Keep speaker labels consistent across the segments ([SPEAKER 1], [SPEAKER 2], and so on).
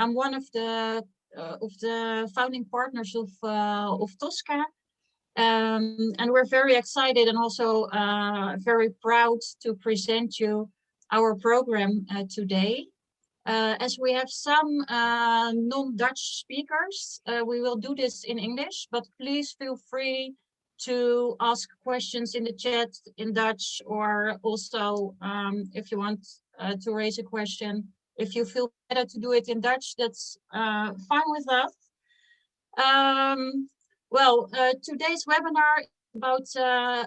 [SPEAKER 1] I'm one of the founding partners of TOSCA. And we're very excited and also very proud to present you our program today. As we have some non-Dutch speakers, we will do this in English, but please feel free to ask questions in the chat in Dutch, or also if you want to raise a question, if you feel better to do it in Dutch, that's fine with us. Today's webinar is about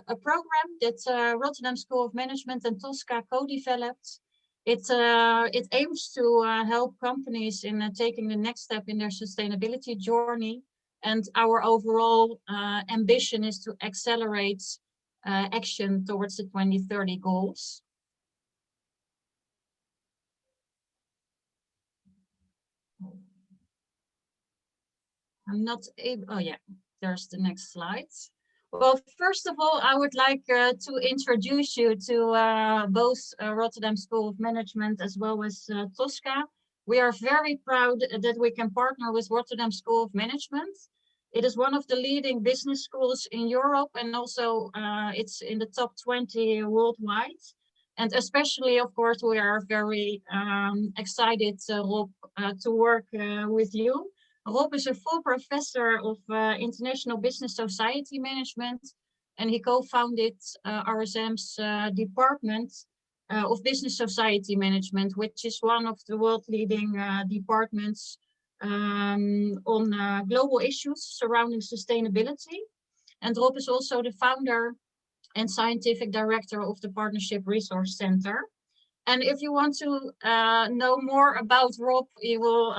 [SPEAKER 1] a program that Rotterdam School of Management and TOSCA co-developed. It aims to help companies in taking the next step in their sustainability journey. And our overall ambition is to accelerate action towards the 2030 goals. I'm not able, oh yeah, there's the next slide. Well, first of all, I would like to introduce you to both Rotterdam School of Management as well as TOSCA. We are very proud that we can partner with Rotterdam School of Management. It is one of the leading business schools in Europe, and also it's in the top 20 worldwide. And especially, of course, we are very excited, Rob, to work with you. Rob is a full professor of International Business Society Management, and he co-founded RSM's Department of Business Society Management, which is one of the world-leading departments on global issues surrounding sustainability. And Rob is also the founder and scientific director of the Partnership Resource Center. And if you want to know more about Rob, he will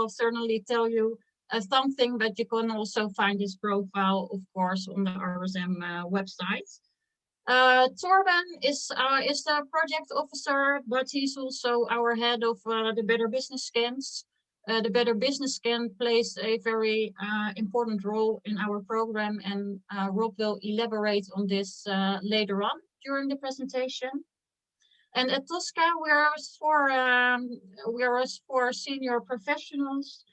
[SPEAKER 1] certainly tell you something, but you can also find his profile, of course, on the RSM website. Torben is the project officer, but he's also our head of the Better Business Scans. The Better Business Scan plays a very important role in our program, and Rob will elaborate on this later on during the presentation. And at TOSCA, we are for senior professionals.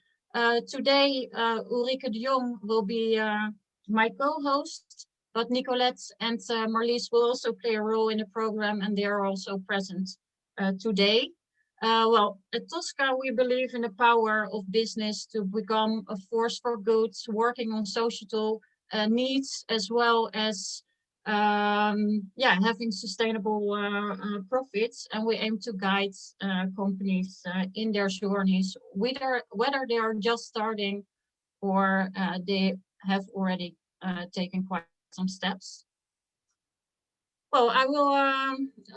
[SPEAKER 1] Today, Ulrike de Jong will be my co-host, but Nicolette and Marlies will also play a role in the program, and they are also present today. At TOSCA, we believe in the power of business to become a force for good, working on societal needs, as well as having sustainable profits, and we aim to guide companies in their journeys, whether they are just starting or they have already taken quite some steps. Well, I will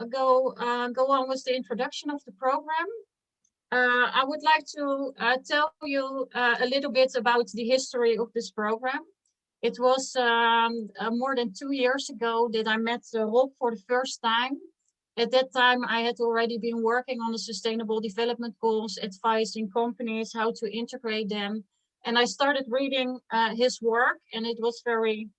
[SPEAKER 1] go on with the introduction of the program. I would like to tell you a little bit about the history of this program. It was more than 2 years ago that I met Rob for the first time. At that time, I had already been working on the Sustainable Development Goals, advising companies how to integrate them. And I started reading his work, and it was very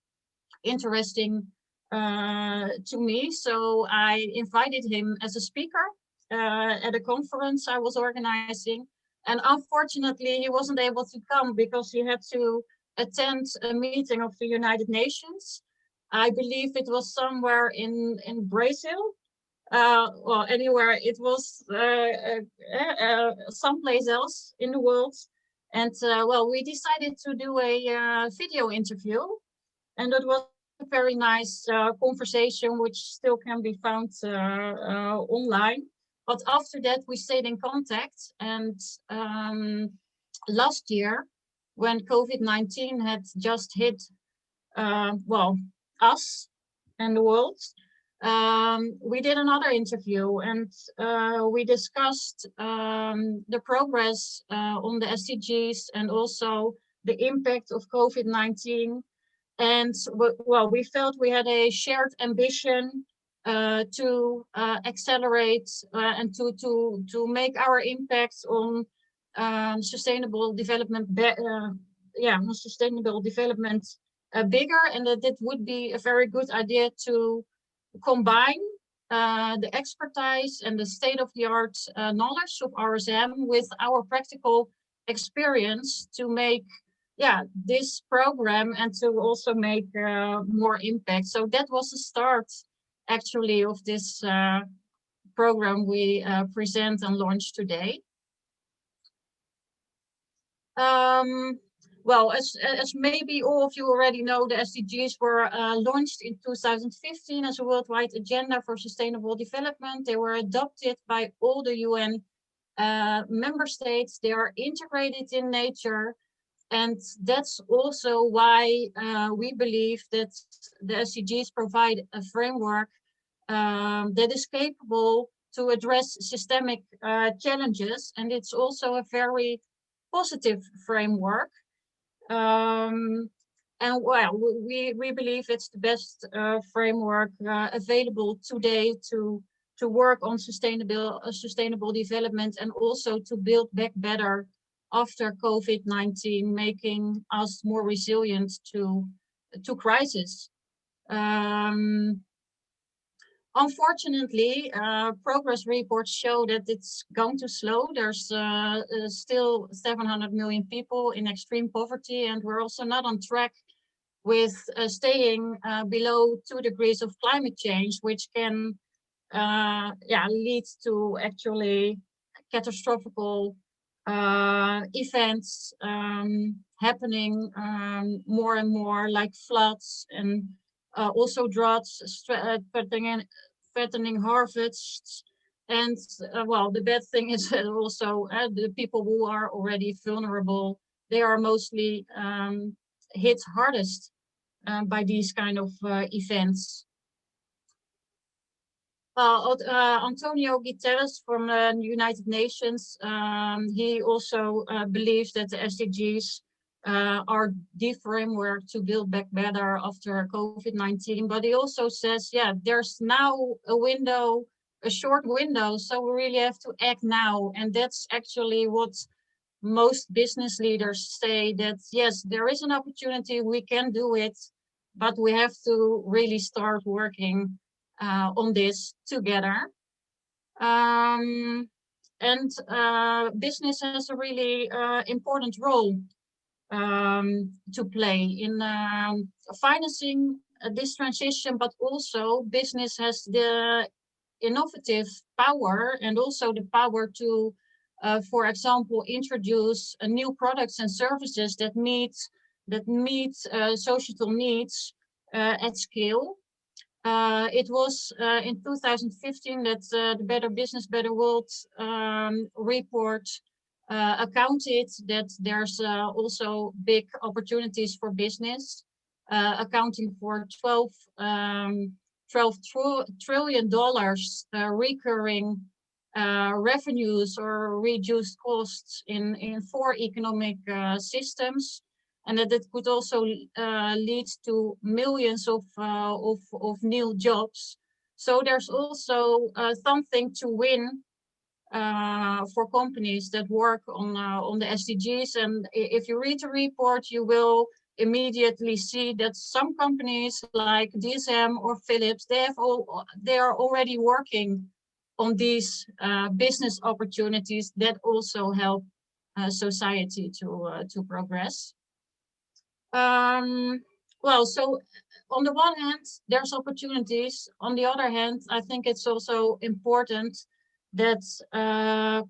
[SPEAKER 1] interesting to me. So I invited him as a speaker at a conference I was organizing. And unfortunately, he wasn't able to come because he had to attend a meeting of the United Nations. I believe it was somewhere in Brazil. Anywhere, it was someplace else in the world. And we decided to do a video interview, and it was a very nice conversation, which still can be found online. But after that, we stayed in contact, and last year, when COVID-19 had just hit, us and the world, we did another interview, and we discussed the progress on the SDGs and also the impact of COVID-19. And we felt we had a shared ambition to accelerate and to make our impact on sustainable development, bigger, and that it would be a very good idea to combine the expertise and the state-of-the-art knowledge of RSM with our practical experience to make this program and to also make more impact. So that was the start actually of this program we present and launch today. Well, as maybe all of you already know, the SDGs were launched in 2015 as a worldwide agenda for sustainable development. They were adopted by all the UN member states. They are integrated in nature. And that's also why we believe that the SDGs provide a framework that is capable to address systemic challenges. And it's also a very positive framework. And well, we believe it's the best framework available today to work on sustainable development and also to build back better after COVID-19, making us more resilient to crisis. Unfortunately, progress reports show that it's going too slow. There's still 700 million people in extreme poverty, and we're also not on track with staying below 2 degrees of climate change, which can lead to actually catastrophic events happening more and more, like floods and also droughts, threatening harvests. And well, the bad thing is that also the people who are already vulnerable, they are mostly hit hardest by these kind of events. Antonio Guterres from the United Nations, he also believes that the SDGs are the framework to build back better after COVID-19. But he also says, yeah, there's now a short window, so we really have to act now. And that's actually what most business leaders say, that yes, there is an opportunity, we can do it, but we have to really start working on this together. And business has a really important role to play in financing this transition, but also business has the innovative power and also the power to, for example, introduce new products and services that meet societal needs at scale. It was in 2015 that the Better Business, Better World report accounted that there's also big opportunities for business, accounting for $12 trillion recurring revenues or reduced costs in 4 economic systems. And that it could also lead to millions of new jobs. So there's also something to win for companies that work on the SDGs. And if you read the report, you will immediately see that some companies like DSM or Philips, they are already working on these business opportunities that also help society to progress. Well, so on the one hand, there's opportunities. On the other hand, I think it's also important that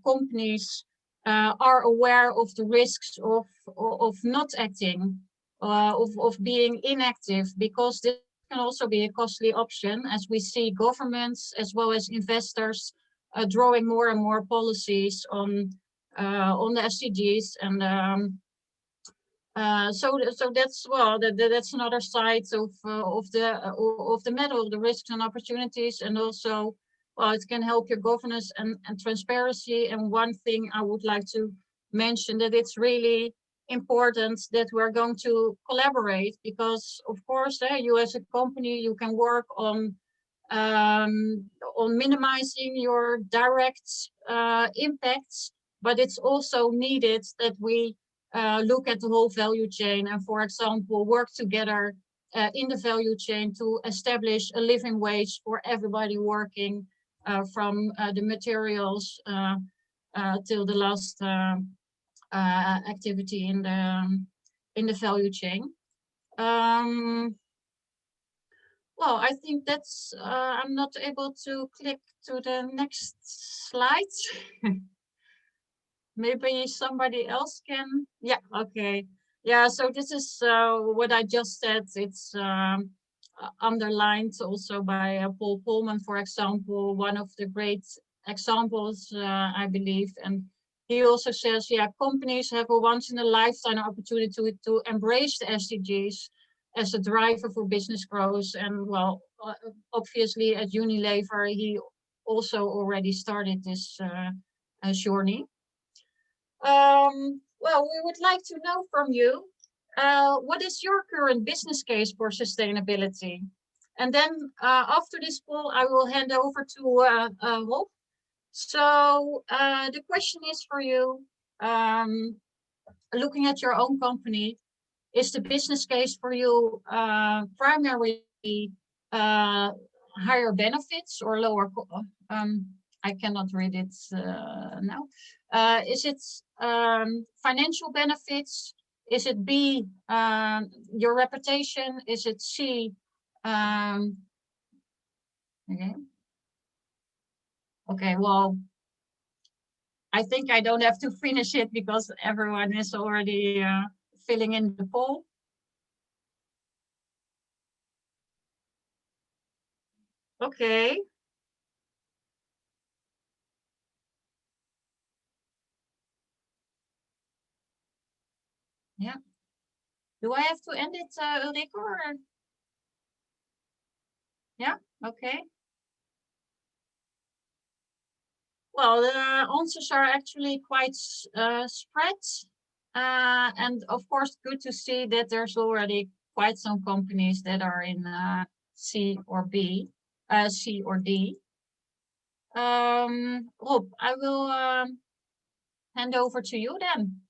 [SPEAKER 1] companies are aware of the risks of not acting, of being inactive, because this can also be a costly option, as we see governments as well as investors drawing more and more policies on the SDGs. And so that's, well, that's another side of the medal, the risks and opportunities, and also, well, it can help your governance and transparency. And one thing I would like to mention, that it's really important that we're going to collaborate, because of course, you as a company, you can work on minimizing your direct impacts, but it's also needed that we look at the whole value chain and, for example, work together in the value chain to establish a living wage for everybody working from the materials till the last activity in the value chain. Well, I think that's, I'm not able to click to the next slide. Maybe somebody else can. Yeah, okay. Yeah, so this is what I just said. It's underlined also by Paul Polman, for example, one of the great examples, I believe. And he also says, yeah, companies have a once in a lifetime opportunity to embrace the SDGs as a driver for business growth. And well, obviously at Unilever, he also already started this journey. Well, we would like to know from you, what is your current business case for sustainability? And then after this poll, I will hand over to Rob. So the question is for you, looking at your own company, is the business case for you primarily higher benefits or lower? I cannot read it now. Is it financial benefits? Is it B, your reputation? Is it C? Okay. Okay, well, I think I don't have to finish it because everyone is already filling in the poll. Okay. Yeah. Do I have to end it, Ulrike? Or? Yeah, okay. Well, the answers are actually quite spread. And of course, good to see that there's already quite some companies that are in C or B, C or D. Rob, I will hand over to you then.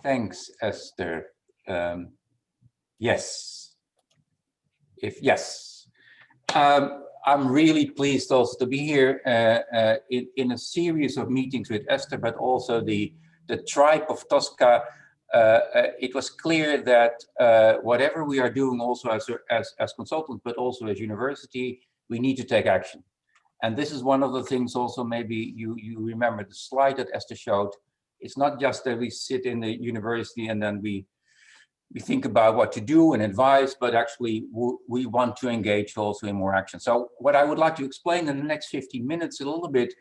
[SPEAKER 2] Thanks, Esther. Yes. Yes. I'm really pleased also to be here in a series of meetings with Esther, but also the tribe of TOSCA. It was clear that whatever we are doing also as consultants, but also as university, we need to take action. And this is one of the things also, maybe you remember the slide that Esther showed. It's not just that we sit in the university and then we think about what to do and advise, but actually we want to engage also in more action. So what I would like to explain in the next 15 minutes a little bit,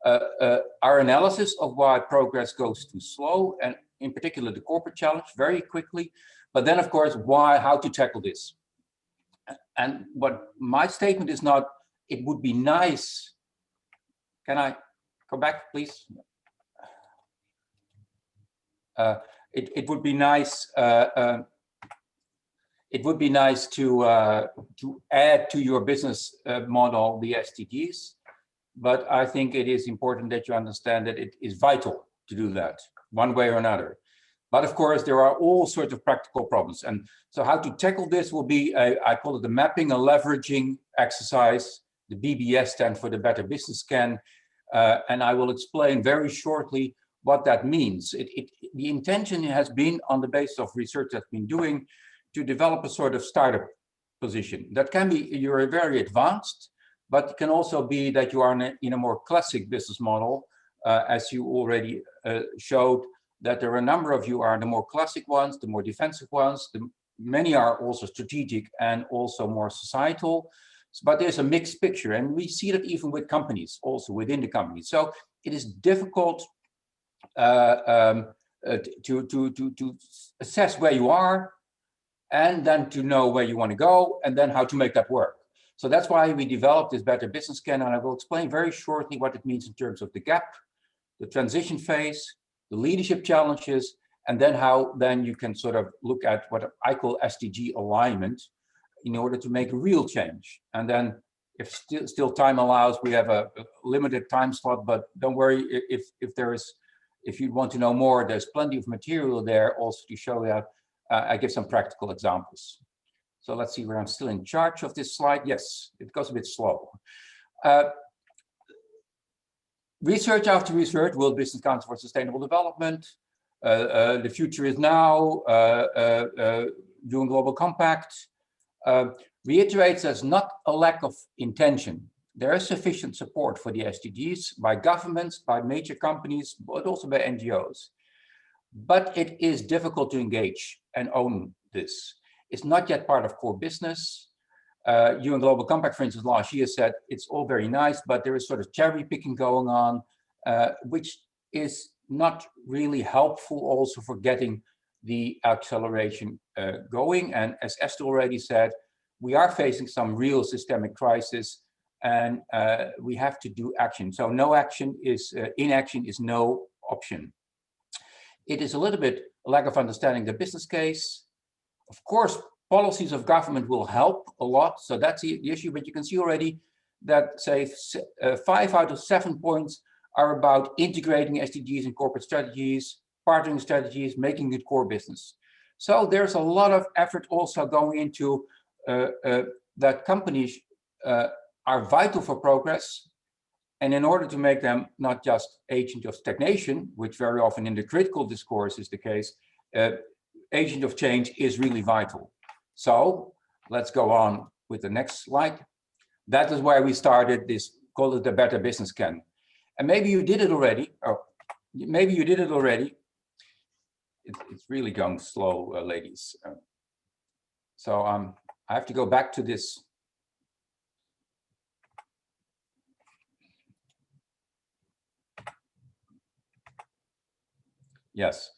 [SPEAKER 2] our analysis of why progress goes too slow, and in particular the corporate challenge, very quickly, but then of course, how to tackle this. And what my statement is not, it would be nice. Can I come back, please? It would be nice. It would be nice to add to your business model the SDGs, but I think it is important that you understand that it is vital to do that one way or another. But of course, there are all sorts of practical problems, and so how to tackle this will be I call it the mapping and leveraging exercise. The BBS stands for the Better Business Scan, and I will explain very shortly what that means. The intention has been, on the basis of research that's been doing, to develop a sort of startup position. That can be you're very advanced, but it can also be that you are in a more classic business model, as you already showed, that there are a number of you are the more classic ones, the more defensive ones. Many are also strategic and also more societal. But there's a mixed picture, and we see that even with companies, also within the company. So it is difficult to assess where you are, and then to know where you want to go, and then how to make that work. So that's why we developed this Better Business Scan, and I will explain very shortly what it means in terms of the gap, the transition phase, the leadership challenges, and then how then you can sort of look at what I call SDG alignment in order to make real change. And then if still time allows, we have a limited time slot, but don't worry, if you want to know more, there's plenty of material there also to show that I give some practical examples. So let's see where I'm still in charge of this slide. Yes, it goes a bit slow. Research after research, World Business Council for Sustainable Development, the future is now, UN Global Compact, reiterates there's not a lack of intention. There is sufficient support for the SDGs by governments, by major companies, but also by NGOs. But it is difficult to engage and own this. It's not yet part of core business. UN Global Compact, for instance, last year said it's all very nice, but there is sort of cherry picking going on, which is not really helpful also for getting the acceleration going. And as Esther already said, we are facing some real systemic crisis, and we have to do action. So no action is, inaction is no option. It is a little bit a lack of understanding the business case. Of course, policies of government will help a lot. So that's the issue, but you can see already that, say, 5 out of 7 points are about integrating SDGs in corporate strategies, partnering strategies, making it core business. So there's a lot of effort also going into that companies are vital for progress. And in order to make them not just agent of stagnation, which very often in the critical discourse is the case, agent of change is really vital. So let's go on with the next slide. That is why we started this, call it the Better Business Can. And maybe you did it already, or maybe you did it already. It's really going slow, ladies. So I have to go back to this. Yes.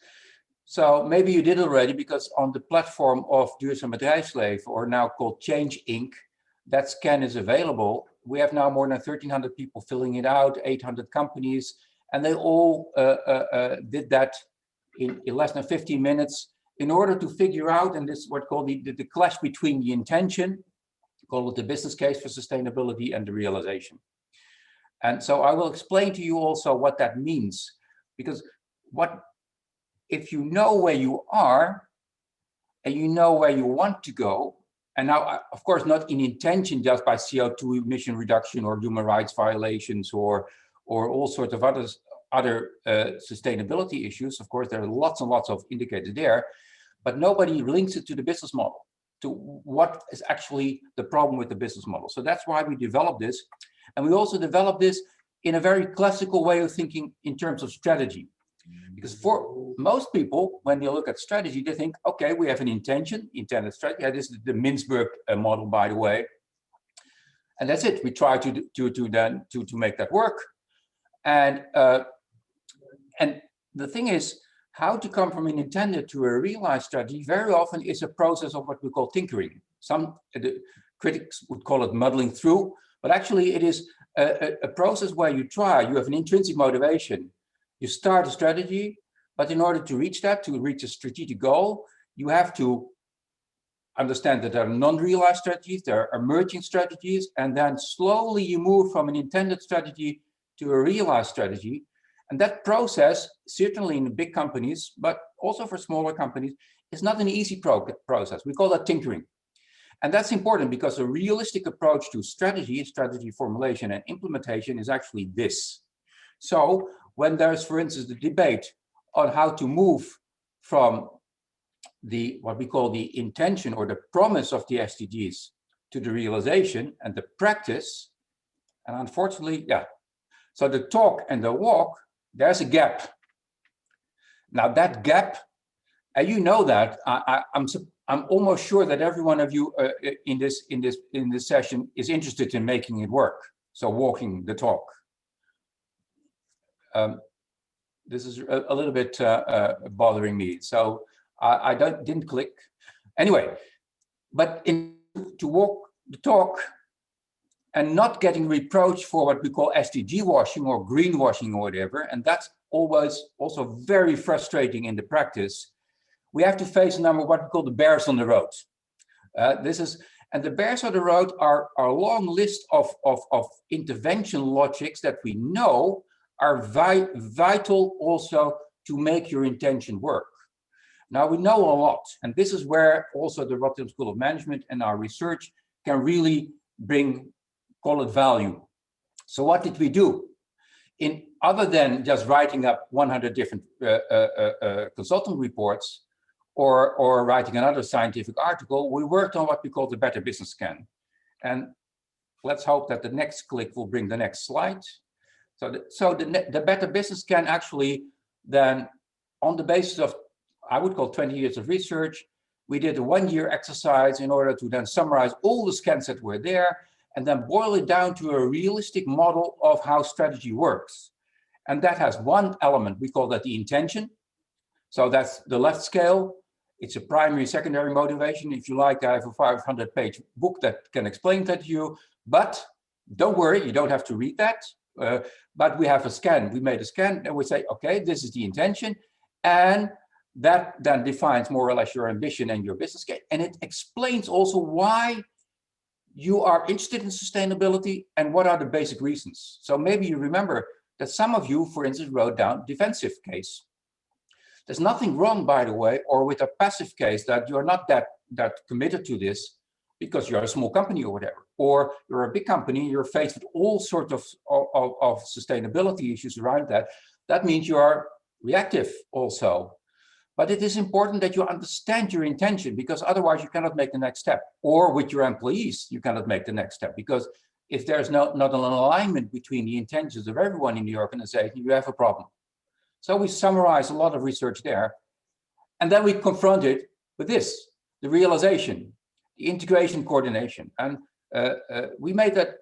[SPEAKER 2] So maybe you did already, because on the platform of Duurzaam Bedrijfsleven, or now called Change Inc., that scan is available. We have now more than 1,300 people filling it out, 800 companies, and they all did that in less than 15 minutes in order to figure out, and this is what's called the clash between the intention, call it the business case for sustainability, and the realization. And so I will explain to you also what that means, because if you know where you are and you know where you want to go, and now, of course, not in intention just by CO2 emission reduction or human rights violations or all sorts of other sustainability issues. Of course, there are lots and lots of indicators there, but nobody links it to the business model, to what is actually the problem with the business model. So that's why we developed this. And we also developed this in a very classical way of thinking in terms of strategy. Because for most people, when they look at strategy, they think, okay, we have an intended strategy. Yeah, this is the Mintzberg model, by the way. And that's it. We try to make that work. And the thing is, how to come from an intended to a realized strategy very often is a process of what we call tinkering. Some critics would call it muddling through, but actually it is a process where you have an intrinsic motivation. You start a strategy, but in order to reach a strategic goal, you have to understand that there are non-realized strategies, there are emerging strategies, and then slowly you move from an intended strategy to a realized strategy. And that process, certainly in big companies, but also for smaller companies, is not an easy process. We call that tinkering. And that's important because a realistic approach to strategy formulation and implementation is actually this. So when there's, for instance, the debate on how to move from what we call the intention or the promise of the SDGs to the realization and the practice, and unfortunately, yeah. So the talk and the walk, there's a gap. Now that gap, and you know that, I'm almost sure that every one of you in this session is interested in making it work. So walking the talk. This is a little bit bothering me, so I didn't click. Anyway, but to walk the talk and not getting reproached for what we call SDG washing or greenwashing or whatever, and that's always also very frustrating in the practice. We have to face a number of what we call the bears on the road. And the bears on the road are a long list of intervention logics that we know are vital also to make your intention work. Now we know a lot, and this is where also the Rotterdam School of Management and our research can really bring, call it value. So what did we do? In other than just writing up 100 different consultant reports or writing another scientific article, we worked on what we call the Better Business Scan. And let's hope that the next click will bring the next slide. So the Better Business Scan actually then, on the basis of, I would call 20 years of research, we did a 1-year exercise in order to then summarize all the scans that were there and then boil it down to a realistic model of how strategy works. And that has one element, we call that the intention. So that's the left scale. It's a primary, secondary motivation. If you like, I have a 500-page book that can explain that to you, but don't worry, you don't have to read that. But we have a scan, we made a scan and we say, okay, this is the intention. And that then defines more or less your ambition and your business case. And it explains also why you are interested in sustainability and what are the basic reasons. So maybe you remember that some of you, for instance, wrote down defensive case. There's nothing wrong, by the way, or with a passive case that you're not that committed to this because you're a small company or whatever, or you're a big company, you're faced with all sorts of sustainability issues around that. That means you are reactive also. But it is important that you understand your intention, because otherwise you cannot make the next step. Or with your employees, you cannot make the next step, because if there's not an alignment between the intentions of everyone in the organization, you have a problem. So we summarize a lot of research there. And then we confront it with this, the realization, the integration coordination. And we made that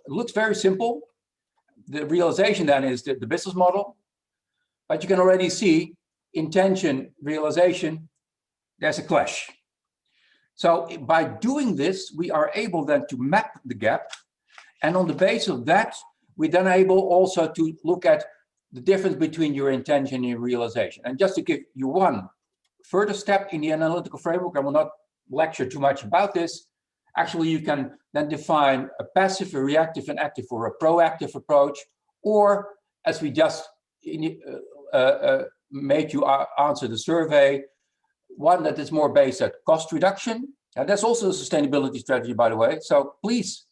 [SPEAKER 2] looks very simple. The realization then is the business model, but you can already see intention, realization, there's a clash. So by doing this, we are able then to map the gap. And on the basis of that, we then able also to look at the difference between your intention and your realization. And just to give you one further step in the analytical framework, I will not lecture too much about this. Actually, you can then define a passive, a reactive, an active, or a proactive approach, or as we just made you answer the survey, one that is more based at cost reduction. And that's also a sustainability strategy, by the way. So please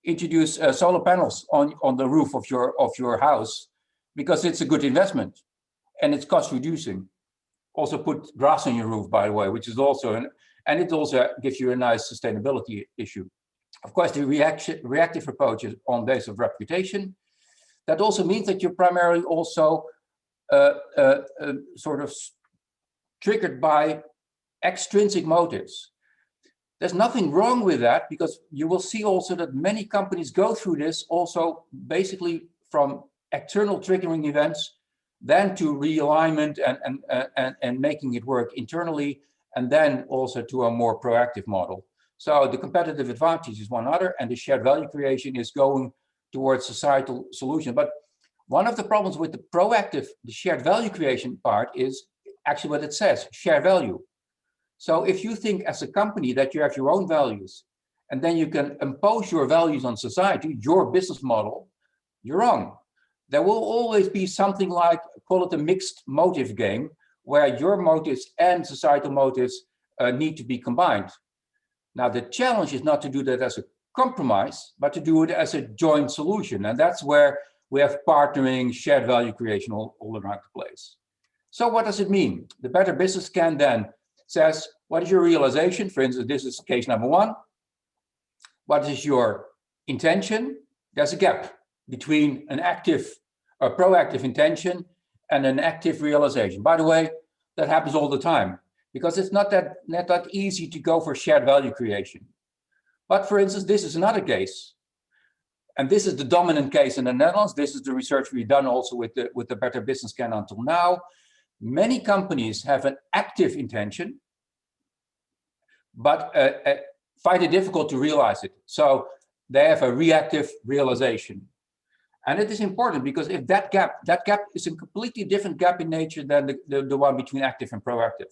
[SPEAKER 2] introduce solar panels on the roof of your house, because it's a good investment and it's cost reducing. Also put grass on your roof, by the way, which is also, and it also gives you a nice sustainability issue. Of course, the reactive approach is on base of reputation. That also means that you're primarily also sort of triggered by extrinsic motives. There's nothing wrong with that, because you will see also that many companies go through this also basically from external triggering events, then to realignment and making it work internally, and then also to a more proactive model. So the competitive advantage is one other, and the shared value creation is going towards societal solution. But one of the problems with the proactive, the shared value creation part is actually what it says, share value. So if you think as a company that you have your own values, and then you can impose your values on society, your business model, you're wrong. There will always be something like, call it a mixed motive game, where your motives and societal motives need to be combined. Now, the challenge is not to do that as a compromise, but to do it as a joint solution. And that's where we have partnering, shared value creation all around the place. So what does it mean? The Better Business Scan then says, what is your realization? For instance, this is case number 1. What is your intention? There's a gap between an active or proactive intention and an active realization. By the way, that happens all the time, because it's not that easy to go for shared value creation. But for instance, this is another case. And this is the dominant case in the Netherlands. This is the research we've done also with the Better Business Scan until now. Many companies have an active intention, but find it difficult to realize it. So they have a reactive realization. And it is important, because if that gap is a completely different gap in nature than the one between active and proactive.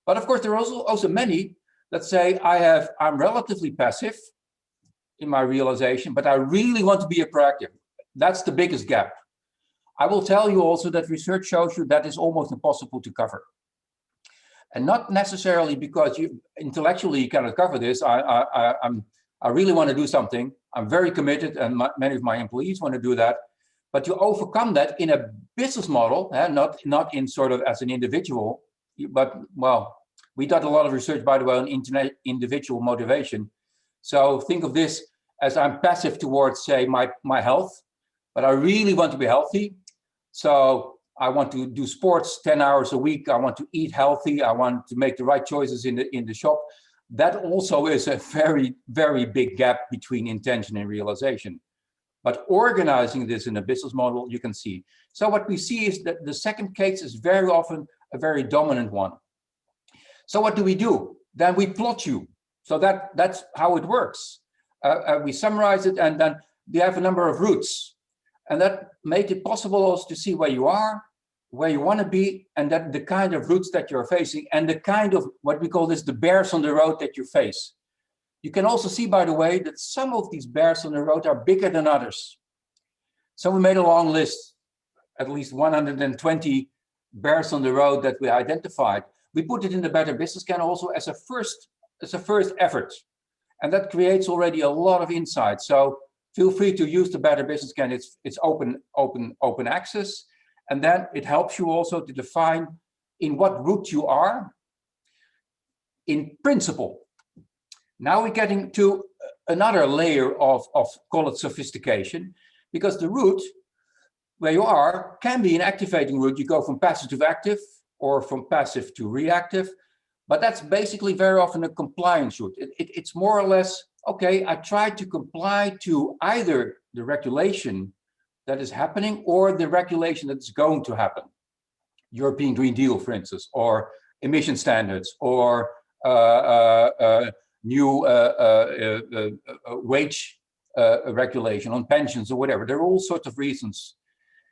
[SPEAKER 2] But of course, there are also many that say, I'm relatively passive in my realization, but I really want to be a proactive. That's the biggest gap. I will tell you also that research shows you that is almost impossible to cover. And not necessarily because you intellectually you cannot cover this. I really want to do something. I'm very committed, and many of my employees want to do that. But you overcome that in a business model, not in sort of as an individual. But well, we did a lot of research, by the way, on individual motivation. So think of this as I'm passive towards, say, my health, but I really want to be healthy. So I want to do sports 10 hours a week. I want to eat healthy. I want to make the right choices in the shop. That also is a very, very big gap between intention and realization. But organizing this in a business model, you can see. So what we see is that the second case is very often a very dominant one. So what do? Then we plot you. So that's how it works. We summarize it, and then we have a number of routes. And that made it possible also to see where you are, where you want to be, and that the kind of routes that you're facing, and the kind of what we call this the bears on the road that you face. You can also see, by the way, that some of these bears on the road are bigger than others. So we made a long list, at least 120 bears on the road that we identified. We put it in the Better Business Can also as a first effort. And that creates already a lot of insight. So feel free to use the Better Business Can. It's open access. And then it helps you also to define in what route you are in principle. Now we're getting to another layer of call it sophistication, because the route where you are can be an activating route. You go from passive to active or from passive to reactive, but that's basically very often a compliance route. It's more or less, okay, I try to comply to either the regulation that is happening or the regulation that's going to happen. European Green Deal, for instance, or emission standards, or new wage regulation on pensions or whatever. There are all sorts of reasons.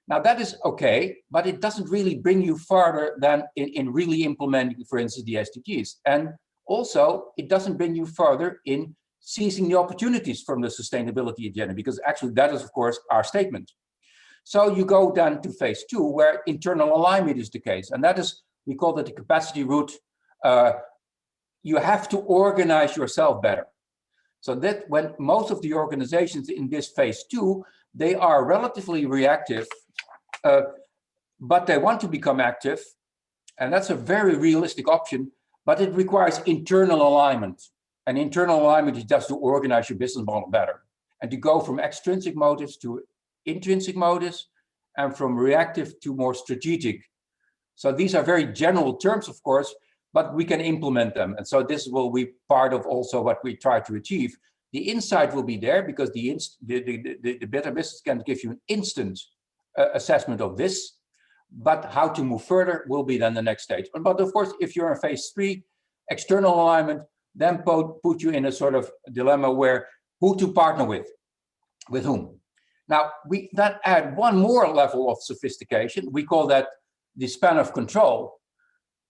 [SPEAKER 2] Now that is okay, but it doesn't really bring you farther than in really implementing, for instance, the SDGs. And also, it doesn't bring you further in seizing the opportunities from the sustainability agenda, because actually that is, of course, our statement. So you go then to phase 2, where internal alignment is the case. And that is, we call that the capacity route. You have to organize yourself better. So that when most of the organizations in this phase 2, they are relatively reactive, but they want to become active. And that's a very realistic option, but it requires internal alignment. And internal alignment is just to organize your business model better and to go from extrinsic motives to intrinsic motives, and from reactive to more strategic. So these are very general terms, of course, but we can implement them. And so this will be part of also what we try to achieve. The insight will be there because the Better Business Can give you an instant assessment of this, but how to move further will be then the next stage. But of course, if you're in phase 3, external alignment, then put you in a sort of dilemma where who to partner with whom. Now, we then add one more level of sophistication. We call that the span of control,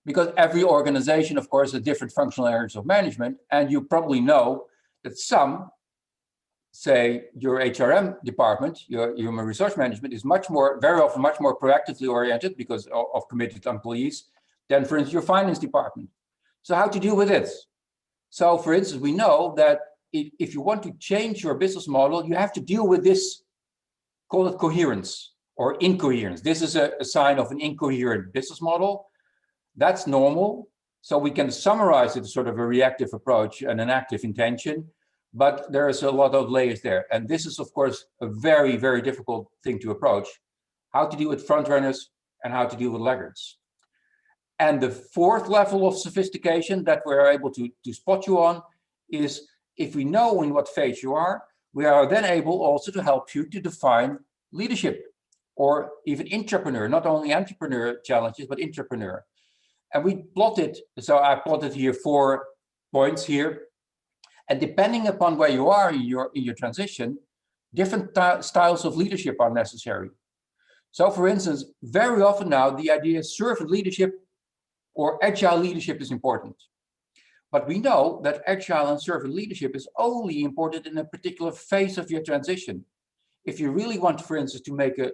[SPEAKER 2] because every organization, of course, has different functional areas of management. And you probably know that some, say your HRM department, your human resource management is very often much more proactively oriented because of committed employees than, for instance, your finance department. So how to deal with this? So for instance, we know that if you want to change your business model, you have to deal with this, call it coherence or incoherence. This is a sign of an incoherent business model. That's normal. So we can summarize it as sort of a reactive approach and an active intention, but there is a lot of layers there. And this is, of course, a very, very difficult thing to approach. How to deal with front runners and how to deal with laggards. And the fourth level of sophistication that we're able to spot you on is, if we know in what phase you are, we are then able also to help you to define leadership or even entrepreneur, not only entrepreneur challenges, but entrepreneur. And we plotted, so I plotted here 4 points here. And depending upon where you are in your transition, different styles of leadership are necessary. So for instance, very often now, the idea is servant leadership or agile leadership is important. But we know that agile and servant leadership is only important in a particular phase of your transition. If you really want, for instance, to make a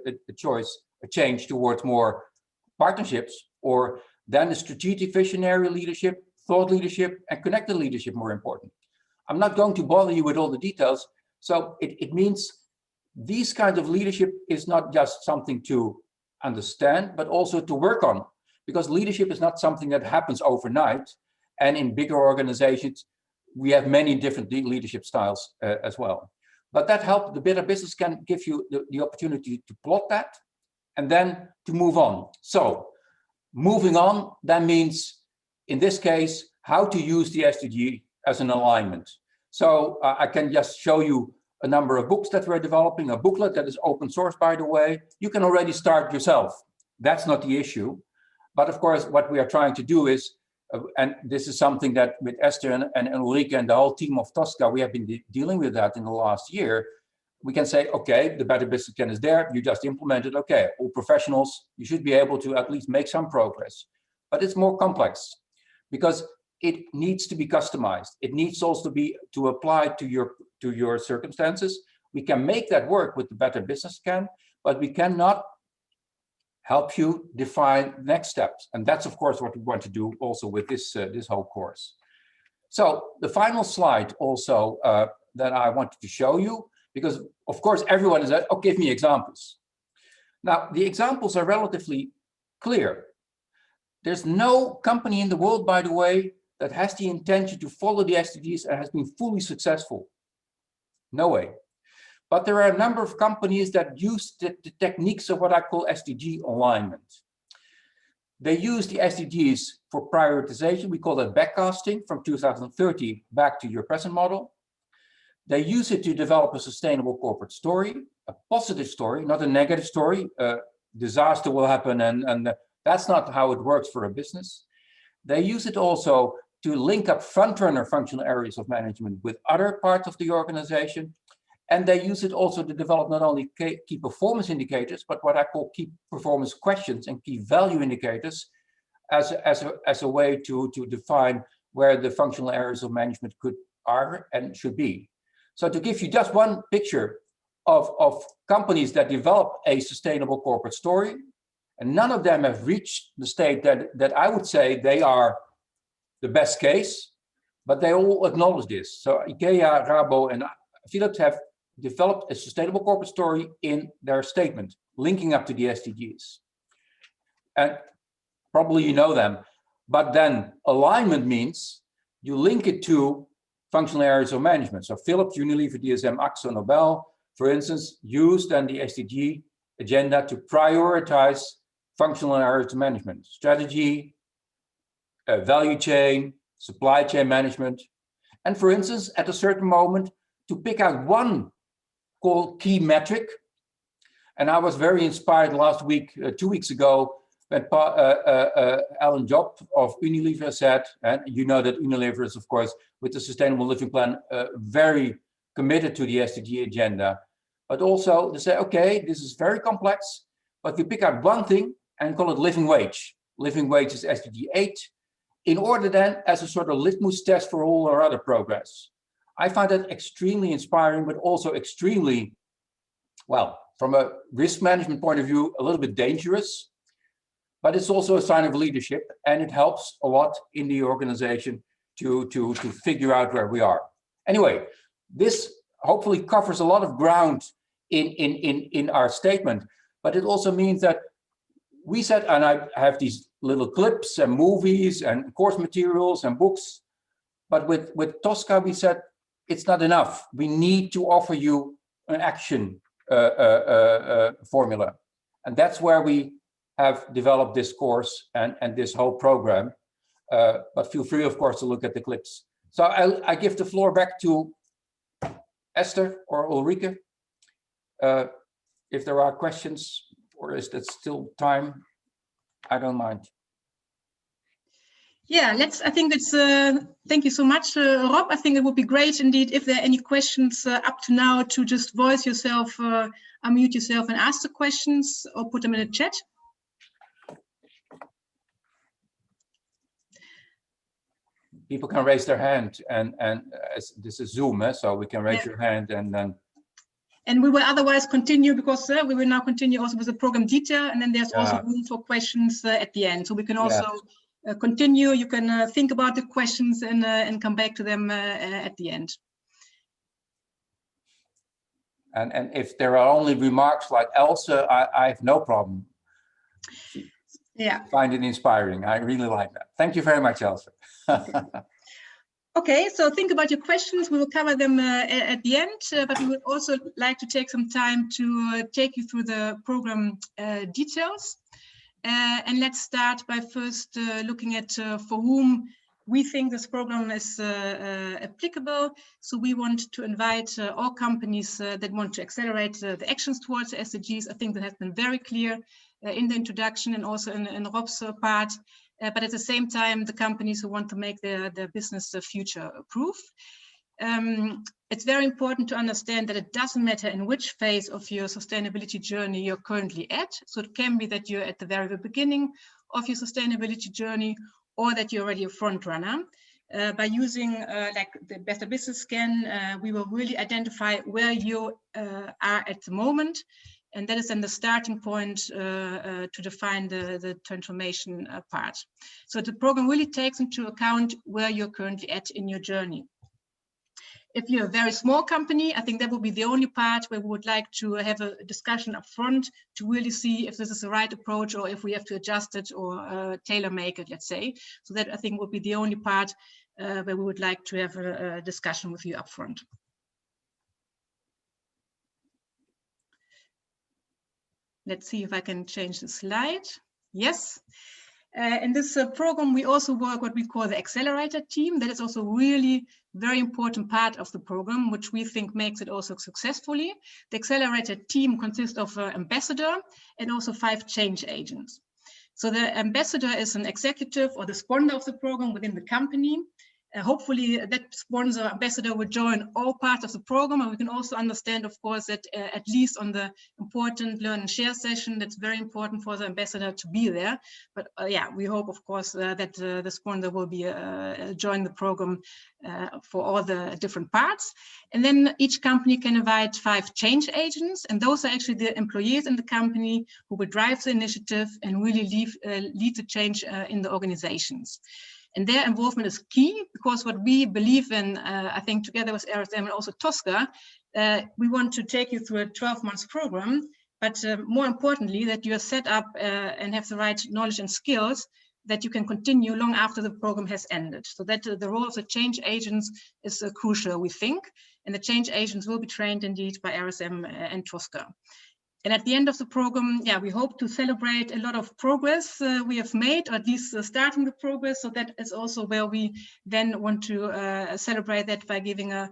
[SPEAKER 2] change towards more partnerships or Then the strategic visionary leadership, thought leadership, and connected leadership more important. I'm not going to bother you with all the details. So it means these kinds of leadership is not just something to understand, but also to work on, because leadership is not something that happens overnight. And in bigger organizations, we have many different leadership styles as well. But that helps. The Better Business can give you the opportunity to plot that and then to move on. So moving on, that means, in this case, how to use the SDG as an alignment. So I can just show you a number of books that we're developing, a booklet that is open source, by the way. You can already start yourself. That's not the issue. But of course, what we are trying to do is, and this is something that with Esther and Ulrike and the whole team of TOSCA, we have been dealing with that in the last year. We can say, okay, the Better Business Can is there, you just implement it, okay, all professionals, you should be able to at least make some progress. But it's more complex because it needs to be customized. It needs also to apply to your circumstances. We can make that work with the Better Business Can, but we cannot help you define next steps. And that's, of course, what we want to do also with this whole course. So the final slide also that I wanted to show you, because of course, everyone is like, oh, give me examples. Now, the examples are relatively clear. There's no company in the world, by the way, that has the intention to follow the SDGs and has been fully successful. No way. But there are a number of companies that use the techniques of what I call SDG alignment. They use the SDGs for prioritization. We call that backcasting from 2030 back to your present model. They use it to develop a sustainable corporate story, a positive story, not a negative story. Disaster will happen, and that's not how it works for a business. They use it also to link up front-runner functional areas of management with other parts of the organization. And they use it also to develop not only key performance indicators, but what I call key performance questions and key value indicators as a way to define where the functional areas of management are and should be. So to give you just one picture of companies that develop a sustainable corporate story, and none of them have reached the state that I would say they are the best case, but they all acknowledge this. So IKEA, Rabo, and Philips have developed a sustainable corporate story in their statement, linking up to the SDGs. And probably you know them, but then alignment means you link it to functional areas of management. So Philips, Unilever, DSM, Axo, Nobel, for instance, use then the SDG agenda to prioritize functional areas of management, strategy, value chain, supply chain management. And for instance, at a certain moment, to pick out one called key metric. And I was very inspired last week, 2 weeks ago, when Alan Job of Unilever said, and you know that Unilever is, of course, with the Sustainable Living Plan, very committed to the SDG agenda. But also they say, okay, this is very complex, but we pick out one thing and call it living wage. Living wage is SDG 8, in order then as a sort of litmus test for all our other progress. I find that extremely inspiring, but also extremely, well, from a risk management point of view, a little bit dangerous, but it's also a sign of leadership, and it helps a lot in the organization to figure out where we are. Anyway, this hopefully covers a lot of ground in our statement, but it also means that we said, and I have these little clips and movies and course materials and books, but with TOSCA, we said, it's not enough. We need to offer you an action formula. And that's where we have developed this course and this whole program. But feel free, of course, to look at the clips. So I give the floor back to Esther or Ulrike. If there are questions, or is that still time? I don't mind.
[SPEAKER 3] Yeah, I think it's, thank you so much, Rob. I think it would be great indeed if there are any questions up to now to just voice yourself, unmute yourself and ask the questions or put them in the chat.
[SPEAKER 2] People can raise their hand and this is Zoom, so we can raise your hand and then
[SPEAKER 3] And we will otherwise continue, because we will now continue also with the program detail, and then there's also room for questions at the end. So we can also continue. You can think about the questions and come back to them at the end.
[SPEAKER 2] And if there are only remarks like Elsa, I have no problem.
[SPEAKER 3] Yeah.
[SPEAKER 2] Find it inspiring. I really like that. Thank you very much, Elsa.
[SPEAKER 3] Okay, so think about your questions. We will cover them at the end, but we would also like to take some time to take you through the program details. And let's start by first looking at for whom we think this program is applicable. So we want to invite all companies that want to accelerate the actions towards the SDGs. I think that has been very clear in the introduction and also in Rob's part. But at the same time, the companies who want to make their business future-proof. It's very important to understand that it doesn't matter in which phase of your sustainability journey you're currently at. So it can be that you're at the very beginning of your sustainability journey, or that you're already a front runner. By using like the Better Business Scan, we will really identify where you are at the moment. And that is then the starting point to define the transformation part. So the program really takes into account where you're currently at in your journey. If you're a very small company, I think that will be the only part where we would like to have a discussion up front to really see if this is the right approach, or if we have to adjust it or tailor make it, let's say. So that I think would be the only part where we would like to have a discussion with you up front. Let's see if I can change the slide. Yes. In this program, we also work what we call the accelerator team. That is also really very important part of the program, which we think makes it also successfully. The accelerator team consists of an ambassador and also 5 change agents. So the ambassador is an executive or the sponsor of the program within the company. Hopefully that sponsor ambassador will join all parts of the program, and we can also understand, of course, that at least on the important learn and share session, that's very important for the ambassador to be there. But yeah, we hope, of course, that the sponsor will be join the program for all the different parts. And then each company can invite 5 change agents, and those are actually the employees in the company who will drive the initiative and really lead the change in the organizations. And their involvement is key, because what we believe in, I think together with RSM and also TOSCA, we want to take you through a 12-month program, but more importantly, that you are set up and have the right knowledge and skills that you can continue long after the program has ended. So that the role of the change agents is crucial, we think, and the change agents will be trained indeed by RSM and TOSCA. And at the end of the program, yeah, we hope to celebrate a lot of progress we have made, or at least starting the progress. So that is also where we then want to celebrate that by giving a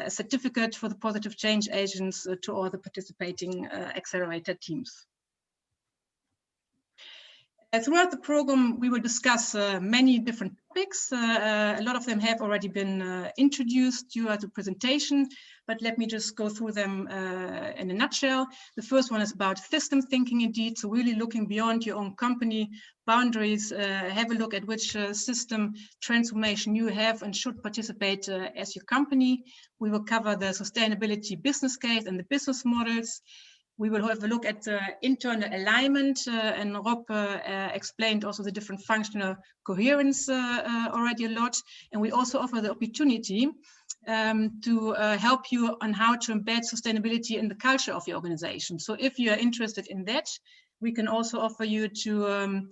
[SPEAKER 3] certificate for the positive change agents to all the participating accelerator teams. Throughout the program, we will discuss many different topics. A lot of them have already been introduced throughout the presentation, but let me just go through them in a nutshell. The first one is about system thinking indeed, so really looking beyond your own company boundaries, have a look at which system transformation you have and should participate as your company. We will cover the sustainability business case and the business models. We will have a look at internal alignment, and Rob explained also the different functional coherence already a lot. And we also offer the opportunity to help you on how to embed sustainability in the culture of your organization. So if you are interested in that, we can also offer you to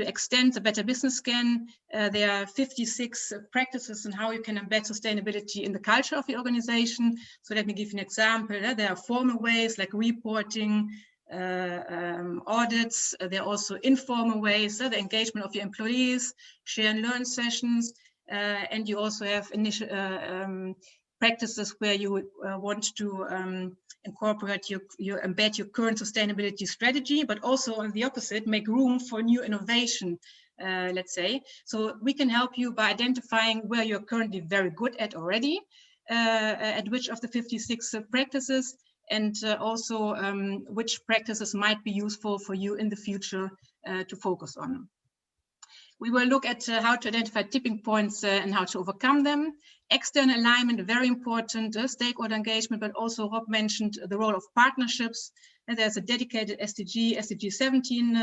[SPEAKER 3] extend the Better Business Scan. There are 56 practices on how you can embed sustainability in the culture of the organization. So let me give you an example. There are formal ways like reporting, audits. There are also informal ways, the engagement of your employees, share and learn sessions. And you also have initial practices where you want to incorporate embed your current sustainability strategy, but also on the opposite, make room for new innovation, let's say. So we can help you by identifying where you're currently very good at already, at which of the 56 practices, and also which practices might be useful for you in the future to focus on. We will look at how to identify tipping points and how to overcome them. External alignment, very important, stakeholder engagement, but also Rob mentioned the role of partnerships. And there's a dedicated SDG 17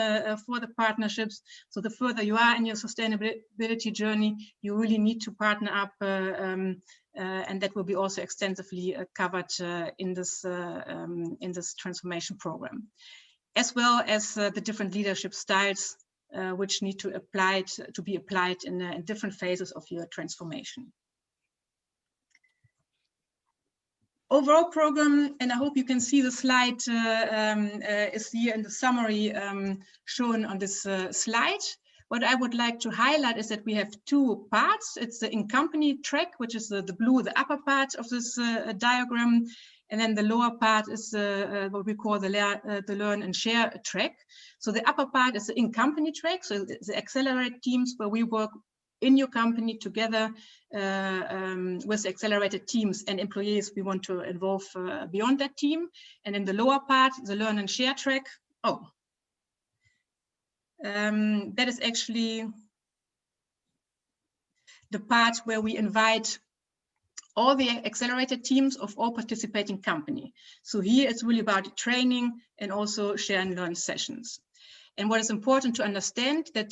[SPEAKER 3] for the partnerships. So the further you are in your sustainability journey, you really need to partner up, and that will be also extensively covered in this transformation program, as well as the different leadership styles which need to be applied in different phases of your transformation. Overall program, and I hope you can see the slide is here in the summary shown on this slide. What I would like to highlight is that we have two parts. It's the in-company track, which is the blue, the upper part of this diagram. And then the lower part is what we call the learn and share track. So the upper part is the in-company track. So the accelerate teams where we work in your company together with accelerated teams and employees we want to involve beyond that team. And in the lower part, the learn and share track. That is actually the part where we invite all the accelerated teams of all participating company. So here it's really about training and also share and learn sessions. And what is important to understand that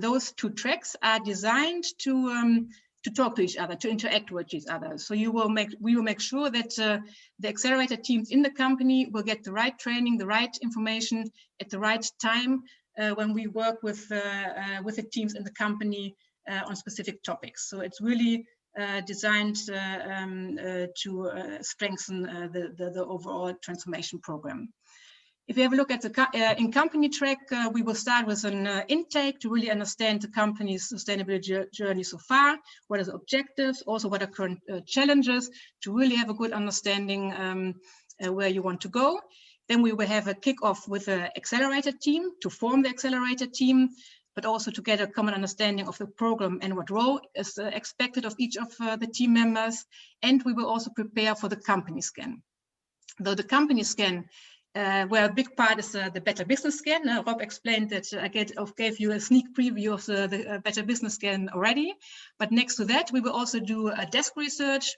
[SPEAKER 3] those two tracks are designed to talk to each other, to interact with each other. So we will make sure that the accelerated teams in the company will get the right training, the right information at the right time when we work with the teams in the company on specific topics. So it's really designed to strengthen the overall transformation program. If you have a look at the in-company track, we will start with an intake to really understand the company's sustainability journey so far, what are the objectives, also what are current challenges, to really have a good understanding where you want to go. Then we will have a kickoff with the accelerated team to form the accelerated team, but also to get a common understanding of the program and what role is expected of each of the team members. And we will also prepare for the company scan. Though the company scan, where a big part is the Better Business Scan. Rob explained that I gave you a sneak preview of the Better Business Scan already. But next to that, we will also do a desk research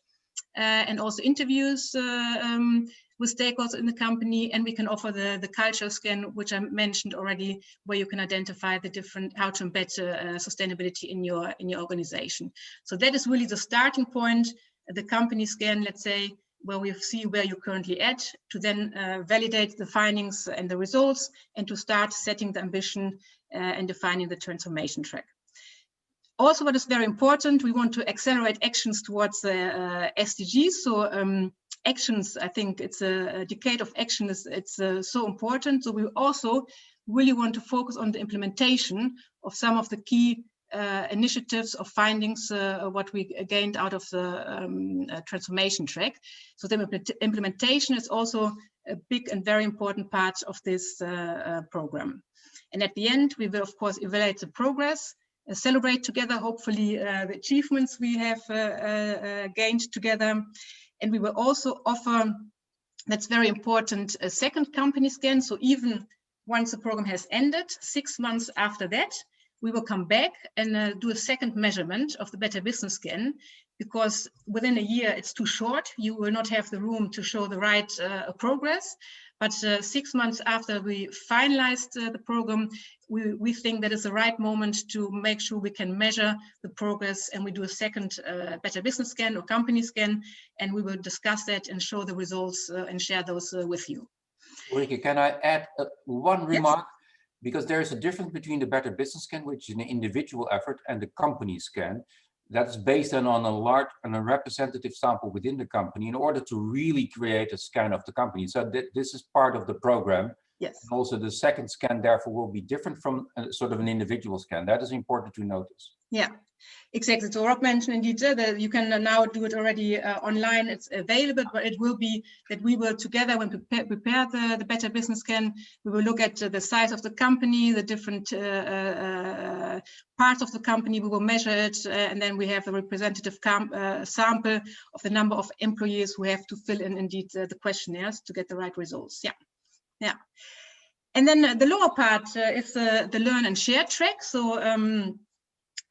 [SPEAKER 3] and also interviews with stakeholders in the company. And we can offer the culture scan, which I mentioned already, where you can identify the different, how to embed sustainability in your organization. So that is really the starting point, the company scan, let's say, where we see where you're currently at, to then validate the findings and the results, and to start setting the ambition and defining the transformation track. Also, what is very important, we want to accelerate actions towards the SDGs. So actions, I think it's a decade of action, it's so important. So we also really want to focus on the implementation of some of the key initiatives or findings, what we gained out of the transformation track. So the implementation is also a big and very important part of this program. And at the end, we will of course evaluate the progress, celebrate together, hopefully the achievements we have gained together. And we will also offer, that's very important, a second company scan. So even once the program has ended, 6 months after that, we will come back and do a second measurement of the Better Business Scan, because within a year it's too short. You will not have the room to show the right progress. But 6 months after we finalized the program, we think that is the right moment to make sure we can measure the progress, and we do a second Better Business Scan or company scan, and we will discuss that and show the results and share those with you.
[SPEAKER 2] Ulrike, can I add one remark?
[SPEAKER 3] Yes.
[SPEAKER 2] Because there is a difference between the Better Business Scan, which is an individual effort, and the company scan. That's based on a representative sample within the company in order to really create a scan of the company. So this is part of the program.
[SPEAKER 3] Yes.
[SPEAKER 2] And also the second scan, therefore, will be different from sort of an individual scan. That is important to notice.
[SPEAKER 3] Yeah, exactly. So Rob mentioned indeed that you can now do it already online. It's available, but it will be that we will together, when prepare the Better Business Scan, we will look at the size of the company, the different parts of the company. We will measure it, and then we have a representative sample of the number of employees who have to fill in indeed the questionnaires to get the right results. Yeah, yeah. And then the lower part is the learn and share track. So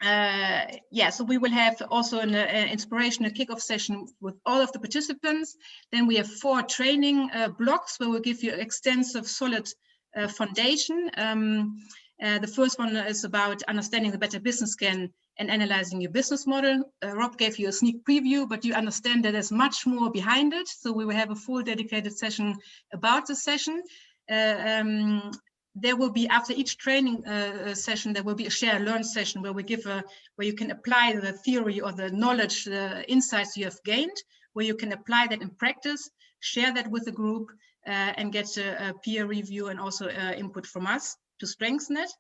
[SPEAKER 3] yeah, so we will have also an inspirational kickoff session with all of the participants. Then we have 4 training blocks where we'll give you extensive, solid foundation. The first one is about understanding the Better Business Scan and analyzing your business model. Rob gave you a sneak preview, but you understand that there's much more behind it. So we will have a full dedicated session about the session. There will be, after each training session, there will be a share learn session where we give where you can apply the theory or the knowledge, the insights you have gained, where you can apply that in practice, share that with the group, and get a peer review and also input from us to strengthen it.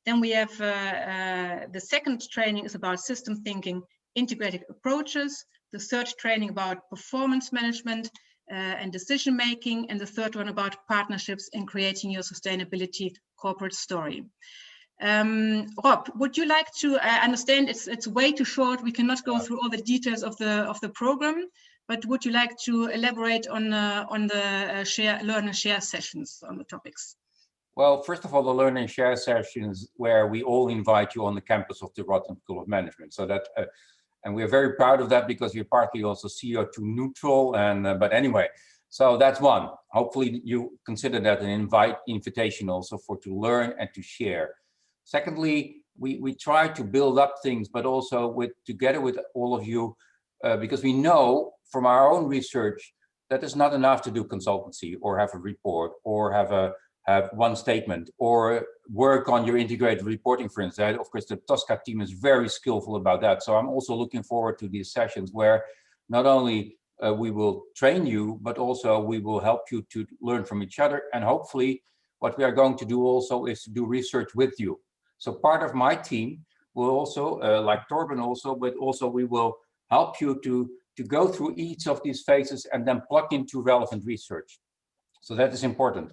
[SPEAKER 3] Then we have the second training is about system thinking, integrated approaches. The third training about performance management and decision making, and the third one about partnerships and creating your sustainability corporate story. Rob, would you like to understand? It's way too short. We cannot go through all the details of the program, but would you like to elaborate on the learn and share sessions on the topics?
[SPEAKER 2] Well, first of all, the learn and share sessions where we all invite you on the campus of the Rotterdam School of Management. So that, and we're very proud of that because we're partly also CO2 neutral. And but anyway, so that's one. Hopefully you consider that an invitation also to learn and to share. Secondly, we try to build up things, but also together with all of you, because we know from our own research that it's not enough to do consultancy or have a report or have one statement or work on your integrated reporting, for instance. Of course, the TOSCA team is very skillful about that. So I'm also looking forward to these sessions where not only we will train you, but also we will help you to learn from each other. And hopefully what we are going to do also is to do research with you. So part of my team will also, like Torben also, but also we will help you to go through each of these phases and then plug into relevant research. So that is important.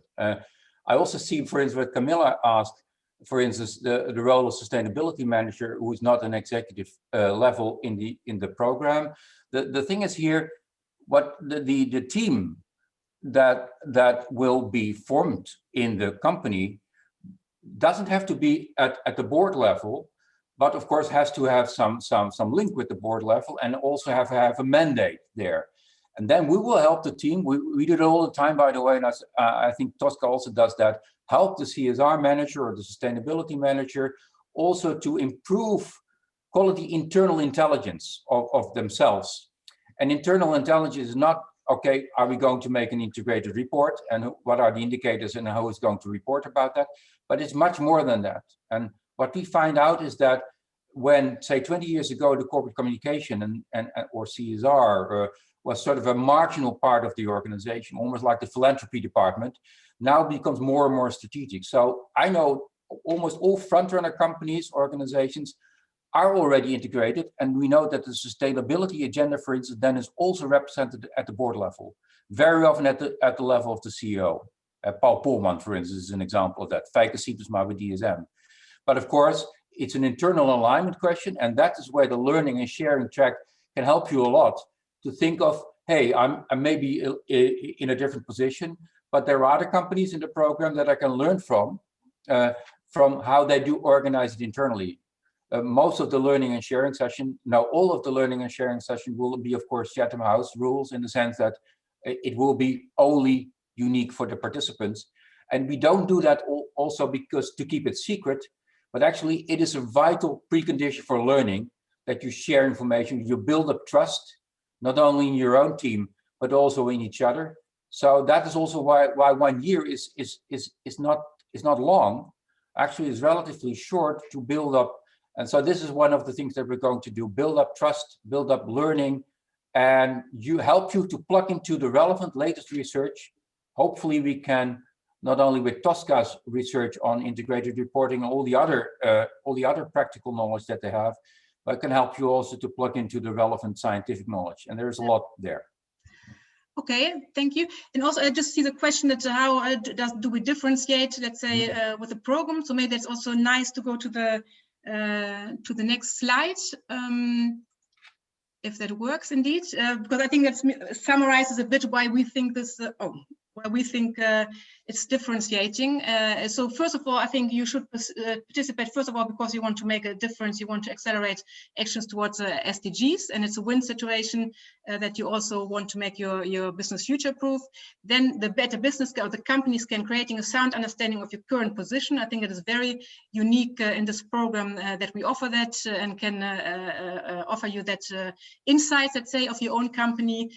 [SPEAKER 2] I also see, for instance, what Camilla asked, for instance, the role of sustainability manager, who is not an executive level in the program. The thing is here, what the team that will be formed in the company doesn't have to be at the board level, but of course has to have some link with the board level and also have a mandate there. And then we will help the team. We do it all the time, by the way, and I think TOSCA also does that, help the CSR manager or the sustainability manager also to improve quality internal intelligence of themselves. And internal intelligence is not, okay, are we going to make an integrated report and what are the indicators and how is going to report about that? But it's much more than that. And what we find out is that when, say, 20 years ago, the corporate communication or CSR was sort of a marginal part of the organization, almost like the philanthropy department, now becomes more and more strategic. So I know almost all frontrunner companies, organizations are already integrated, and we know that the sustainability agenda, for instance, then is also represented at the board level, very often at the level of the CEO. Paul Polman, for instance, is an example of that. Feike Siepersma with DSM. But of course, it's an internal alignment question, and that is where the learning and sharing track can help you a lot to think of, hey, I'm maybe in a different position, but there are other companies in the program that I can learn from how they do organize it internally. Most of the learning and sharing session, now all of the learning and sharing session will be, of course, Chatham House rules, in the sense that it will be only unique for the participants. And we don't do that also because to keep it secret, but actually it is a vital precondition for learning that you share information, you build up trust, not only in your own team, but also in each other. So that is also why 1 year is not long. Actually, it's relatively short to build up. And so this is one of the things that we're going to do: build up trust, build up learning, and help you to plug into the relevant latest research. Hopefully, we can not only with TOSCA's research on integrated reporting and all the other practical knowledge that they have, but can help you also to plug into the relevant scientific knowledge. And there's a lot there.
[SPEAKER 3] Okay, thank you. And also, I just see the question that how do we differentiate, let's say, with the program? So maybe it's also nice to go to the next slide, if that works indeed, because I think that summarizes a bit why we think this. where we think it's differentiating. So first of all, I think you should participate, first of all, because you want to make a difference, you want to accelerate actions towards SDGs, and it's a win situation that you also want to make your business future-proof. Then the better business or the companies can creating a sound understanding of your current position. I think it is very unique in this program that we offer that and can offer you that insights, let's say, of your own company.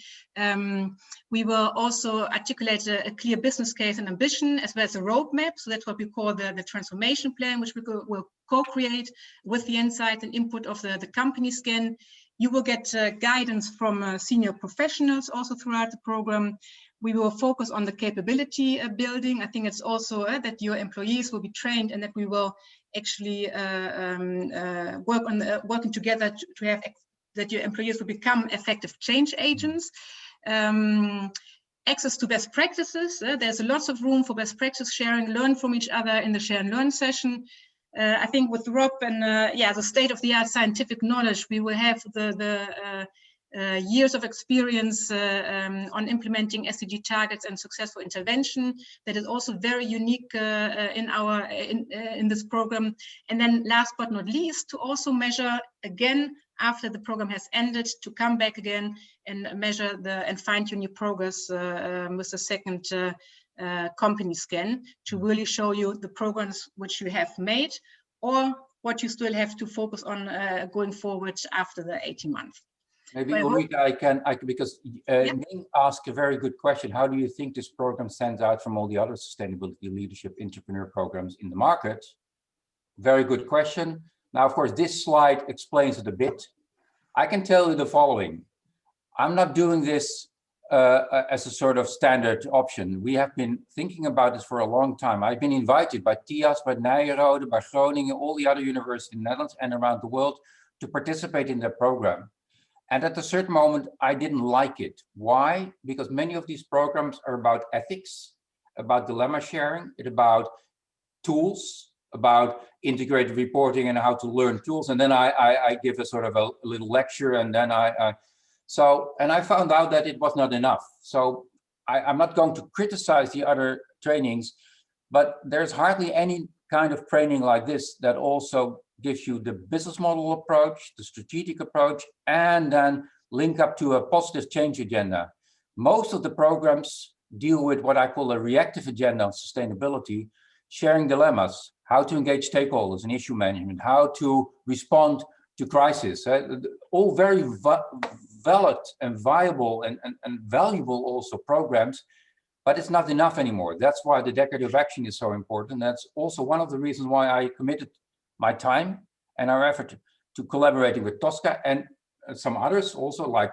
[SPEAKER 3] We will also articulate a clear business case and ambition, as well as a roadmap. So that's what we call the transformation plan, which we will co-create with the insight and input of the company scan. You will get guidance from senior professionals also throughout the program. We will focus on the capability building. I think it's also that your employees will be trained and that we will actually working together to have that your employees will become effective change agents. Access to best practices. There's lots of room for best practice sharing, learn from each other in the share and learn session. I think with Rob and the state-of-the-art scientific knowledge, we will have the years of experience on implementing SDG targets and successful intervention. That is also very unique in this program. And then last but not least, to also measure again after the program has ended, to come back again and measure and fine-tune your progress with the second company scan to really show you the progress which you have made or what you still have to focus on going forward after the 18 months.
[SPEAKER 2] Maybe Ulrike, I can because Ning asked a very good question. How do you think this program stands out from all the other sustainability leadership entrepreneur programs in the market? Very good question. Now, of course, this slide explains it a bit. I can tell you the following. I'm not doing this as a sort of standard option. We have been thinking about this for a long time. I've been invited by TIAS, by Nijrode, by Groningen, all the other universities in the Netherlands and around the world to participate in their program. And at a certain moment, I didn't like it. Why? Because many of these programs are about ethics, about dilemma sharing, it's about tools, about integrated reporting and how to learn tools. And then I give a sort of a little lecture, and then I found out that it was not enough. So I'm not going to criticize the other trainings, but there's hardly any kind of training like this that also gives you the business model approach, the strategic approach, and then link up to a positive change agenda. Most of the programs deal with what I call a reactive agenda on sustainability, sharing dilemmas, how to engage stakeholders in issue management, how to respond to crisis. All very valid and viable and valuable also programs, but it's not enough anymore. That's why the decade of action is so important. That's also one of the reasons why I committed my time and our effort to collaborating with TOSCA and some others also, like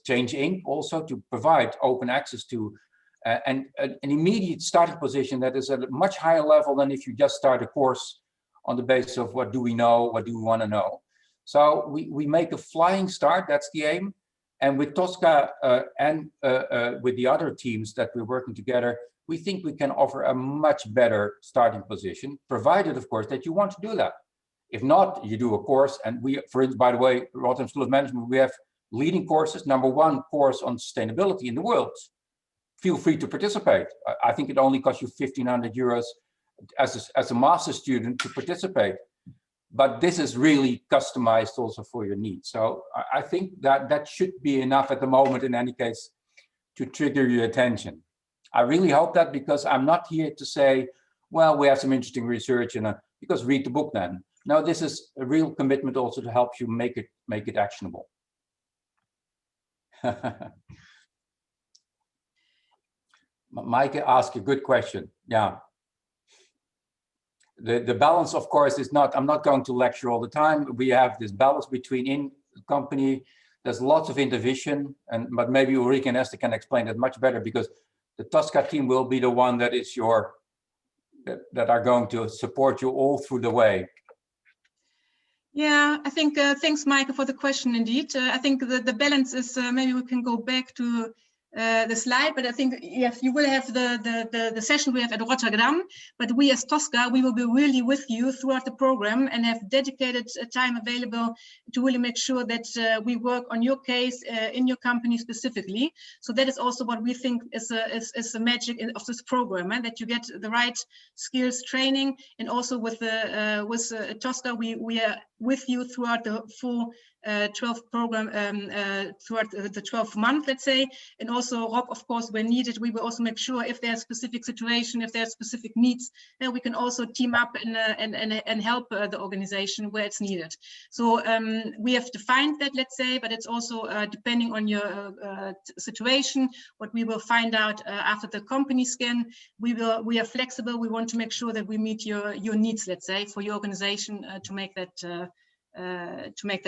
[SPEAKER 2] Change Inc. also, to provide open access to and an immediate starting position that is at a much higher level than if you just start a course on the basis of what do we know, what do we want to know. So we make a flying start, that's the aim. And with TOSCA and with the other teams that we're working together, we think we can offer a much better starting position, provided, of course, that you want to do that. If not, you do a course. And we, for instance, by the way, Rotterdam School of Management, we have leading courses. #1 course on sustainability in the world. Feel free to participate. I think it only costs you 1,500 euros as a master's student to participate. But this is really customized also for your needs. So I think that should be enough at the moment, in any case, to trigger your attention. I really hope that, because I'm not here to say, well, we have some interesting research, and because read the book then. No, this is a real commitment also to help you make it actionable. Mike asked a good question. Yeah. The balance, of course, is not, I'm not going to lecture all the time. We have this balance between in company, there's lots of intervention, but maybe Ulrike and Esther can explain that much better, because the TOSCA team will be the one that is that are going to support you all through the way.
[SPEAKER 3] Yeah, I think, thanks, Michael, for the question indeed. I think the balance is, maybe we can go back to the slide, but I think yes, you will have the session we have at Rotterdam, but we as TOSCA, we will be really with you throughout the program and have dedicated time available to really make sure that we work on your case in your company specifically. So that is also what we think is the magic of this program, and that you get the right skills training, and also with TOSCA, we are with you throughout the full 12 program, throughout the 12th month, let's say. And also, Rob, of course, when needed, we will also make sure if there's specific situation, if there's specific needs, then we can also team up and help the organization where it's needed. So we have defined that, let's say, but it's also depending on your situation, what we will find out after the company scan. We are flexible. We want to make sure that we meet your needs, let's say, for your organization to make that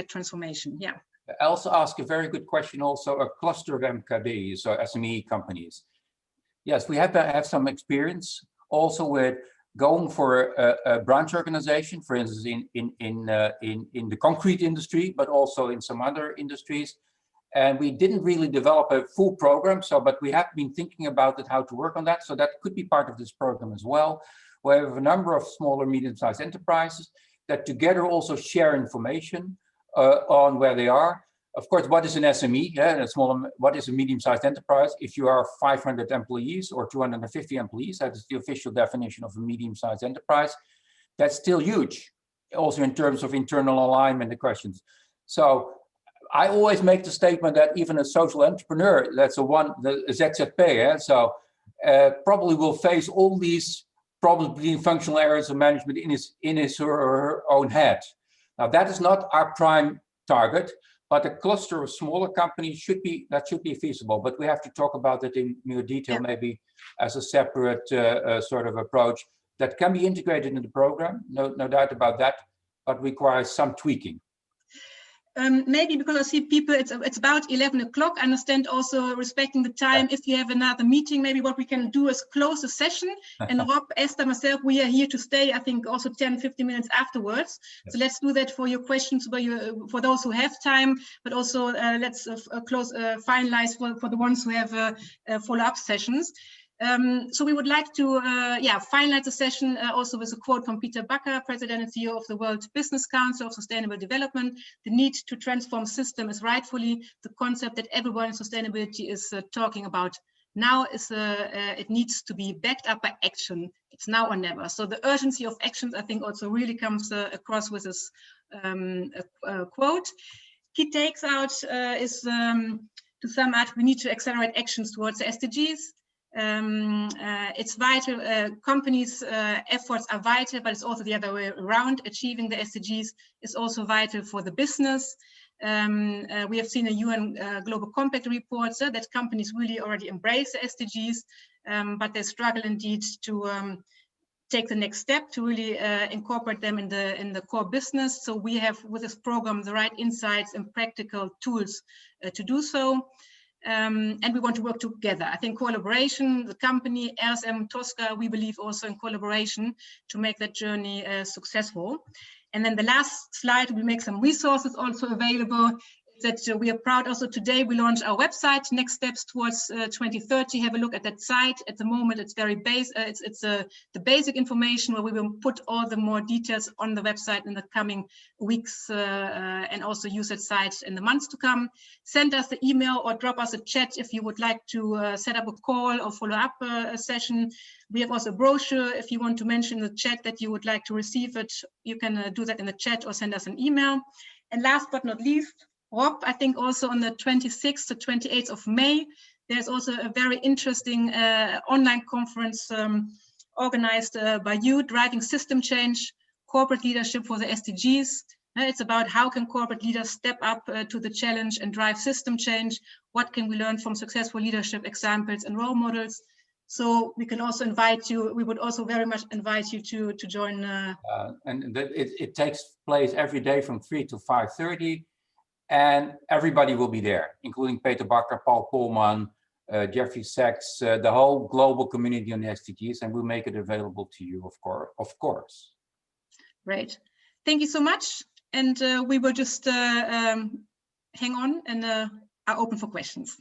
[SPEAKER 3] transformation. Yeah.
[SPEAKER 2] I also ask a very good question, also a cluster of MKB, so SME companies. Yes, we have some experience also with going for a branch organization, for instance, in the concrete industry, but also in some other industries. And we didn't really develop a full program, but we have been thinking about it, how to work on that. So that could be part of this program as well. We have a number of small or medium-sized enterprises that together also share information on where they are. Of course, what is an SME? Yeah, what is a medium-sized enterprise? If you are 500 employees or 250 employees, that is the official definition of a medium-sized enterprise. That's still huge, also in terms of internal alignment and questions. So I always make the statement that even a social entrepreneur, that's the ZZP, probably will face all these problems between functional areas of management in his or her own head. Now, that is not our prime target, but a cluster of smaller companies should be feasible. But we have to talk about it in more detail, maybe as a separate sort of approach that can be integrated in the program. No doubt about that, but requires some tweaking.
[SPEAKER 3] Maybe because I see people, it's about 11 o'clock. I understand also respecting the time. If you have another meeting, maybe what we can do is close the session. And Rob, Esther, myself, we are here to stay, I think, also 10, 15 minutes afterwards. Yes. So let's do that for your questions, for those who have time, but also let's finalize for the ones who have follow-up sessions. So we would like to finalize the session also with a quote from Peter Bakker, President and CEO of the World Business Council of Sustainable Development. The need to transform system is rightfully the concept that everyone in sustainability is talking about. Now it needs to be backed up by action. It's now or never. So the urgency of actions, I think, also really comes across with this quote. Key takes out is to sum up, we need to accelerate actions towards the SDGs. It's vital, companies' efforts are vital, but it's also the other way around. Achieving the SDGs is also vital for the business. We have seen a UN Global Compact report that companies really already embrace the SDGs, but they struggle indeed to take the next step to really incorporate them in the core business. So we have with this program the right insights and practical tools to do so. And we want to work together. I think collaboration, the company, RSM, TOSCA, we believe also in collaboration to make that journey successful. And then the last slide, we make some resources also available that we are proud. Also today we launched our website, Next Steps Towards 2030. Have a look at that site. At the moment it's very basic. It's the basic information where we will put all the more details on the website in the coming weeks and also use that site in the months to come. Send us the email or drop us a chat if you would like to set up a call or follow up a session. We have also a brochure. If you want to mention in the chat that you would like to receive it, you can do that in the chat or send us an email. And last but not least, Rob, I think also on the 26th to 28th of May, there's also a very interesting online conference organized by you, Driving System Change, Corporate Leadership for the SDGs. It's about how can corporate leaders step up to the challenge and drive system change? What can we learn from successful leadership examples and role models? So we can also invite you, we would also very much invite you to join.
[SPEAKER 2] And it takes place every day from 3 to 5:30. And everybody will be there, including Peter Bakker, Paul Polman, Jeffrey Sachs, the whole global community on the SDGs, and we'll make it available to you, of course.
[SPEAKER 3] Great. Thank you so much. And we will just hang on and are open for questions.